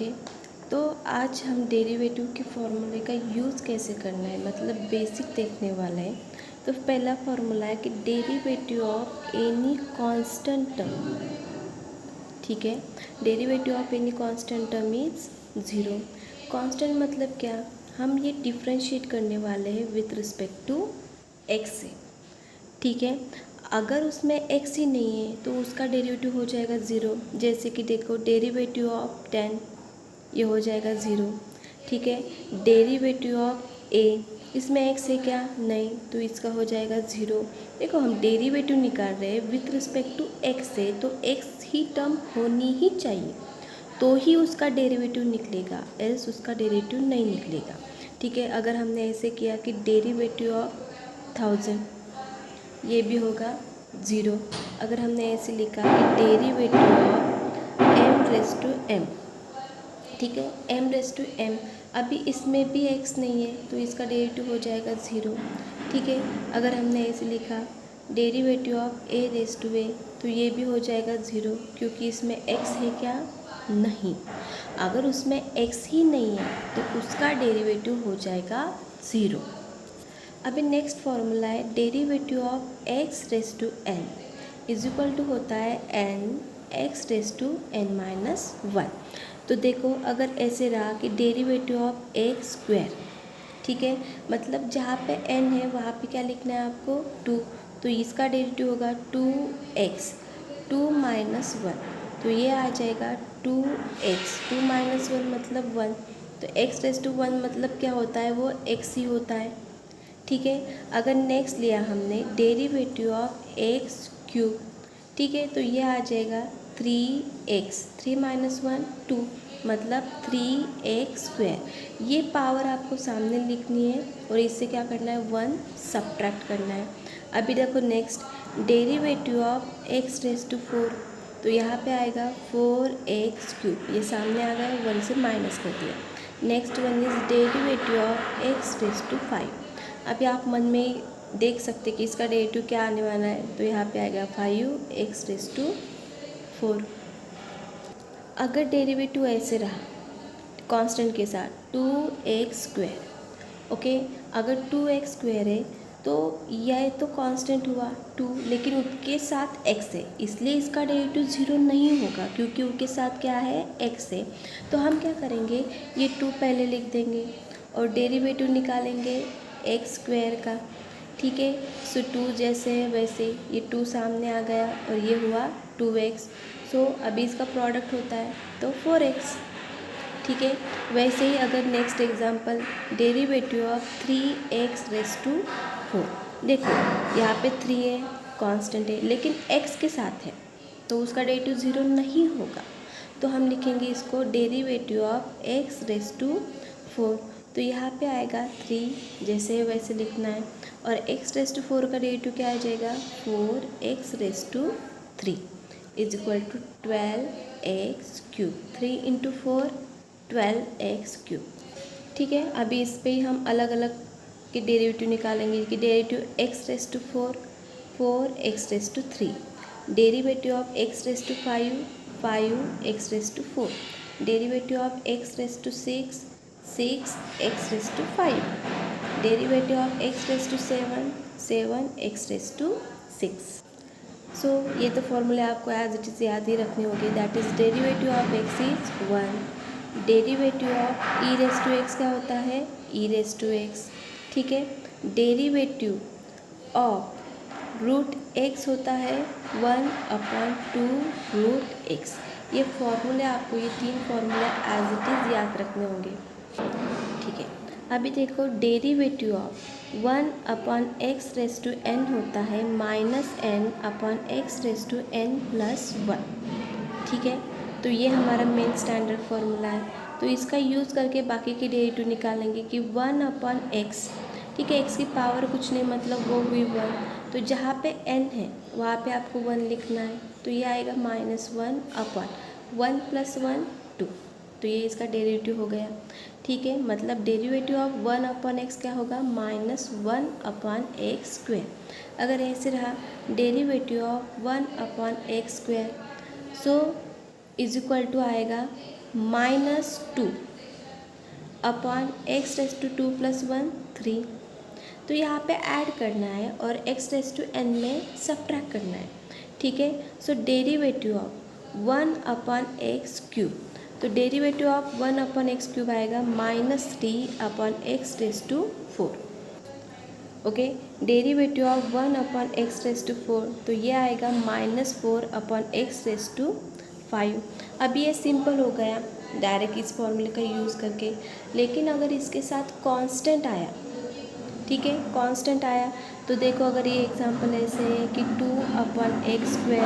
Okay. तो आज हम डेरिवेटिव के फॉर्मूले का यूज़ कैसे करना है मतलब बेसिक देखने वाला है। तो पहला फॉर्मूला है कि derivative of any constant term, ठीक है। Derivative of any constant term is 0। Constant मतलब क्या, हम ये डिफ्रेंशिएट करने वाले हैं विथ रिस्पेक्ट टू एक्स से, ठीक है। अगर उसमें x ही नहीं है तो उसका डेरिवेटिव हो जाएगा 0। जैसे कि देखो डेरिवेटिव ऑफ 10 ये हो जाएगा 0, ठीक है। डेरिवेटिव ऑफ a, इसमें x है क्या, नहीं, तो इसका हो जाएगा 0। देखो हम डेरिवेटिव निकाल रहे हैं विथ रिस्पेक्ट टू x से, तो x ही टर्म होनी ही चाहिए तो ही उसका डेरिवेटिव निकलेगा, एल्स उसका डेरिवेटिव नहीं निकलेगा, ठीक है। अगर हमने ऐसे किया कि डेरिवेटिव ऑफ 1000 ये भी होगा 0। अगर हमने ऐसे लिखा कि derivative of m raise to m, ठीक है, m रेस टू m, अभी इसमें भी x नहीं है तो इसका डेरिवेटिव हो जाएगा 0, ठीक है। अगर हमने ऐसे लिखा derivative of a raise to a, तो ये भी हो जाएगा 0 क्योंकि इसमें x है क्या, नहीं। अगर उसमें x ही नहीं है तो उसका डेरिवेटिव हो जाएगा 0। अभी नेक्स्ट फॉर्मूला है derivative of x raise to n is equal to होता है n x raise to n minus 1। तो देखो अगर ऐसे रहा कि डेरिवेटिव ऑफ x स्क्वायर, ठीक है, मतलब जहाँ पे n है वहाँ पे क्या लिखना है आपको 2, तो इसका डेरिवेटिव होगा 2x 2 माइनस 1, तो ये आ जाएगा 2x 2 माइनस 1 मतलब 1, तो x रेस टू 1 मतलब क्या होता है, वो x ही होता है, ठीक है। अगर नेक्स्ट लिया हमने डेरिवेटिव ऑफ एक्स क्यूब, ठीक है, तो ये आ जाएगा 3x 3 माइनस 1 2 मतलब 3x स्क्वायर। ये पावर आपको सामने लिखनी है और इससे क्या करना है, 1 सब्ट्रैक्ट करना है। अभी देखो next derivative of x raise to 4, तो यहाँ पे आएगा 4x क्यूब, ये सामने आ गया, 1 से माइनस कर दिया। Next one is derivative of x raise to 5। अभी आप मन में देख सकते कि इसका डेरिवेटिव क्या आने वाला है, तो यहाँ पे आएगा 5x रेस टू 4। अगर डेरिवेटिव ऐसे रहा कांस्टेंट के साथ 2x स्क्वायर, ओके, अगर 2x स्क्वायर है तो यह तो कांस्टेंट हुआ 2, लेकिन उसके साथ x है, इसलिए इसका डेरिवेटिव 0 नहीं होगा क्योंकि उसके साथ क्या है, x है। तो हम क्या करेंगे, ये 2 पहले लिख देंगे और डेरिवेटिव निकालेंगे एक्स स्क्वायर का, ठीक है। सो 2 जैसे है वैसे ये 2 सामने आ गया और ये हुआ 2x, सो अभी इसका प्रोडक्ट होता है तो 4x, ठीक है। वैसे ही अगर next example derivative of 3x raise to 4, देखो यहाँ पे 3 है कांस्टेंट है लेकिन x के साथ है तो उसका डेरिवेटिव 0 नहीं होगा, तो हम लिखेंगे इसको derivative of x raise to 4, तो यहाँ पे आएगा 3 जैसे है वैसे लिखना है और x रेस टू 4 का डेरिवेटिव क्या आ जाएगा, 4x raise to 3 is equal to 12x cube, 3 into 4 12x cube, ठीक है। अभी इस पे ही हम अलग अलग के डेरिवेटिव निकालेंगे कि derivative x raise to 4 4x raise to 3, derivative of x raise to 5 5x raise to 4, derivative of x raise to 6 6x raise to 5, derivative of x raise to 7 7x raise to 6। So ये तो फॉर्मूले आपको as it is याद ही रखने होंगे, that is derivative of x is 1, derivative of e raise to x क्या होता है, e रेस टू x, ठीक है। डेरिवेटिव ऑफ रूट x होता है 1/2 रूट x। ये फॉर्मूले आपको, ये 3 फॉर्मूले एज इट इज़ याद रखने होंगे, ठीक है। अभी देखो derivative of 1/x raise to n होता है -n/x race to n plus 1, ठीक है। तो ये हमारा मेन स्टैंडर्ड फॉर्मूला है, तो इसका यूज़ करके बाकी के डेरिवेटिव निकालेंगे कि 1/x, ठीक है, x की पावर कुछ नहीं मतलब वो हुई 1, तो जहाँ पे n है वहाँ पे आपको 1 लिखना है, तो ये आएगा -1/1 प्लस 1 2, तो ये इसका डेरिवेटिव हो गया, ठीक है। मतलब डेरिवेटिव ऑफ 1/x क्या होगा, -1/x स्क्वायर। अगर ऐसे रहा derivative of 1/x square, so is equal to आएगा -2 अपॉन एक्स रेस टू 2 + 1 3। तो यहाँ पे ऐड करना है और एक्स रेस टू n में सब्ट्रैक्ट करना है, ठीक है। So derivative of 1 upon x cube, तो derivative of 1 upon x cube आएगा -3 upon x raise to 4। Okay, derivative of 1 upon x raise to 4, तो ये आएगा -4 अपॉन एक्स रेस टू 5। अब ये सिंपल हो गया डायरेक्ट इस फॉर्मूले का यूज़ करके। लेकिन अगर इसके साथ कांस्टेंट आया, ठीक है, कांस्टेंट आया, तो देखो अगर ये एग्जांपल ऐसे है कि 2 अपॉन एक्स स्क्वायर,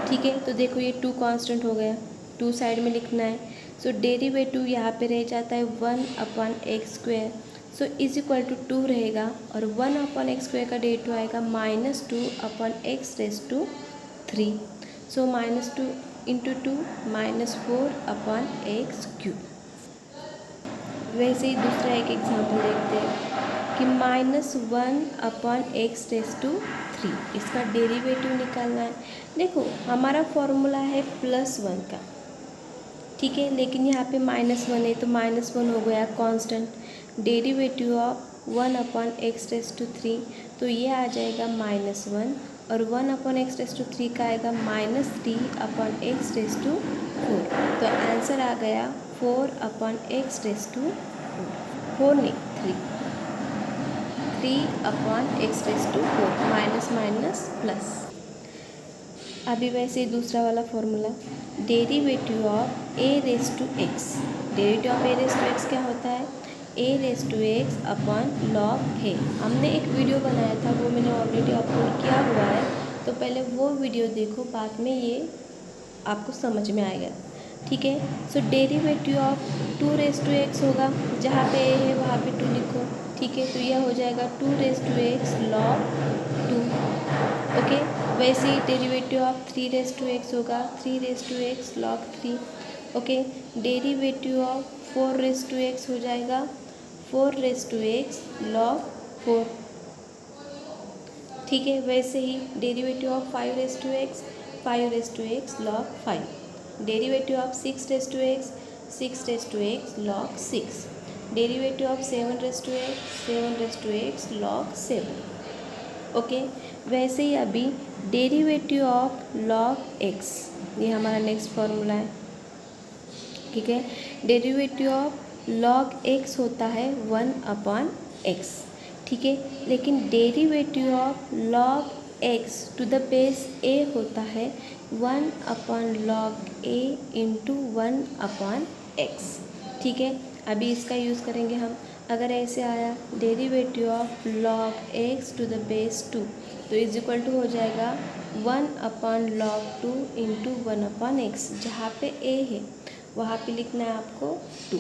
ठीक है, तो देखो ये 2 कांस्टेंट हो गया, 2 साइड में लिखना है। सो डेरिवेटिव यहाँ पे रह जाता है 1 upon x square, so is equal to 2 रहेगा, और 1 अपॉन एक्स स्क्वायर का डेरिवेटिव आएगा -2 upon x raise to 3। So -2 × 2 -4 upon x cube. वैसे ही दूसरा एक एग्जांपल देखते हैं कि -1 अपॉन एक्स रेस टू 3, इसका डेरिवेटिव निकालना है। देखो हमारा फॉर्मूला है +1 का, ठीक है, लेकिन यहाँ पे -1 है तो -1 हो गया constant. Derivative of 1 upon x raise to 3, तो ये आ जाएगा -1, और 1 अपॉन एक्स रेस टू 3 का आएगा -3 अपॉन एक्स रेस टू 4। तो आंसर आ गया 4 अपॉन एक्स रेस टू 4 नहीं 3 upon x raise to 4, minus minus plus. अभी वैसे ही दूसरा वाला formula, derivative of a raise to x. Derivative of a raise to x क्या होता है? A raise to x upon log है। हमने एक वीडियो बनाया था, वो मैंने ऑलरेडी अपलोड किया हुआ है, तो पहले वो वीडियो देखो, बाद में ये आपको समझ में आएगा, ठीक है। So derivative of 2 raise to x होगा, जहाँ पे ए है वहाँ पे 2 लिखो, ठीक है। तो यह हो जाएगा 2 raise to x log 2। Okay, वैसे ही derivative of 3 raise to x होगा, 3 raise to x log 3। Okay, derivative of 4 raise to x हो जाएगा 4 रेस टू एक्स लॉग 4, ठीक है। वैसे ही derivative of 5 raise to x 5 raise to x log 5। Derivative of 6 raise to x 6 raise to x log 6। Derivative of 7 raise to x 7 raise to x log 7। Okay, वैसे ही अभी derivative of log x, ये हमारा next formula है, ठीक है। Derivative of log x होता है 1 अपॉन एक्स, ठीक है। लेकिन derivative of log x to the base a होता है 1 upon log a into 1 upon x, ठीक है। अभी इसका यूज़ करेंगे हम। अगर ऐसे आया derivative of log x to the base 2, तो इज इक्वल टू हो जाएगा 1 upon log 2 into 1 upon x, जहाँ पे ए है वहाँ पे लिखना है आपको 2।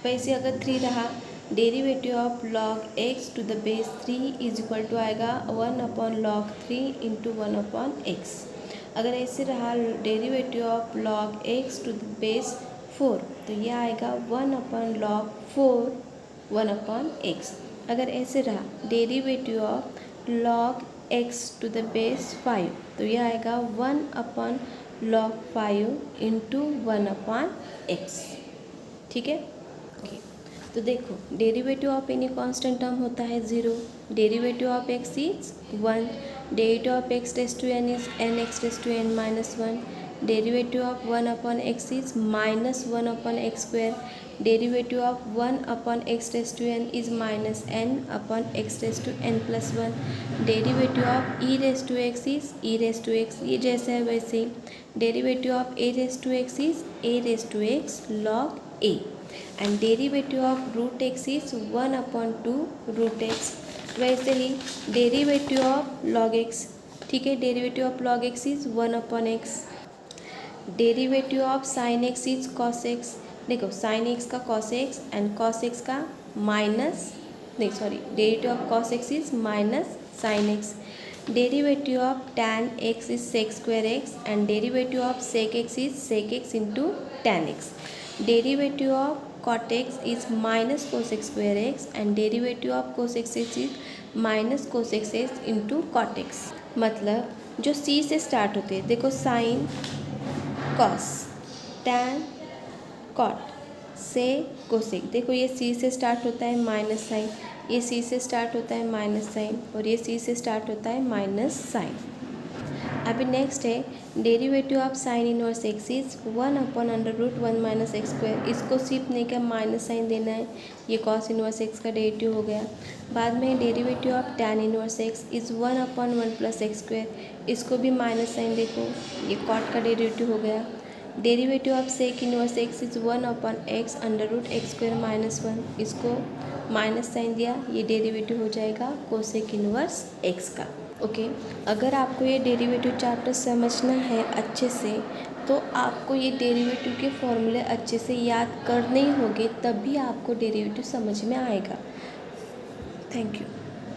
वैसे अगर 3 रहा, derivative of log x to the base 3 is equal to आएगा 1 upon log 3 into 1 upon x. अगर ऐसे रहा derivative of log x to the base 4, तो ये आएगा 1 अपॉन लॉग 4 1 अपॉन एक्स। अगर ऐसे रहा derivative of log x to the base 5, तो ये आएगा 1 upon log 5 into 1 upon x, ठीक है। ओके, तो देखो derivative of any constant term होता है 0, derivative of x is 1, derivative of x raise to n is n x raise to n minus 1, derivative of 1 upon x is -1 upon x square, derivative of 1 upon x raise to n is -n upon x raise to n plus 1, derivative of e raise to x is e raise to x, ये जैसा है वैसे ही। Derivative of a raise to x is a raise to x log a, and derivative of root x is 1 upon 2 root x. वैसे ही derivative of log x, ठीक है, derivative of log x is 1 upon x. Derivative of sine x is cos x, देखो sine x का cos x and cos x का derivative of cos x is minus sine x. Derivative of tan x is sec square x, and derivative of sec x is sec x into tan x. Derivative of cot x is minus cos x square x, and derivative of cos x is minus cos x into cot x. मतलब जो C से start होते हैं, देखो sign, cos, tan, cot से cosec. देखो ये सी से स्टार्ट होता है माइनस साइन, ये सी से स्टार्ट होता है माइनस साइन, और ये सी से स्टार्ट होता है माइनस साइन। अभी नेक्स्ट है derivative of sine inverse x is 1/√1 minus x square. इसको सिर्फ नहीं क्या माइनस साइन देना है, ये कॉस इनवर्स एक्स का डेरिवेटिव हो गया। बाद में derivative of tan inverse x is 1/1 plus x square. इसको भी माइनस साइन देखो, ये कॉट का डेरिवेटिव हो गया। Derivative of sec inverse x is 1/x √x square minus 1। इसको माइनस साइन दिया, ये डेरिवेटिव हो जाएगा कोसेक इनवर्स एक्स का। ओके अगर आपको ये डेरिवेटिव चैप्टर समझना है अच्छे से, तो आपको ये डेरिवेटिव के फॉर्मूले अच्छे से याद करने ही होंगे, तभी आपको डेरिवेटिव समझ में आएगा। Thank you.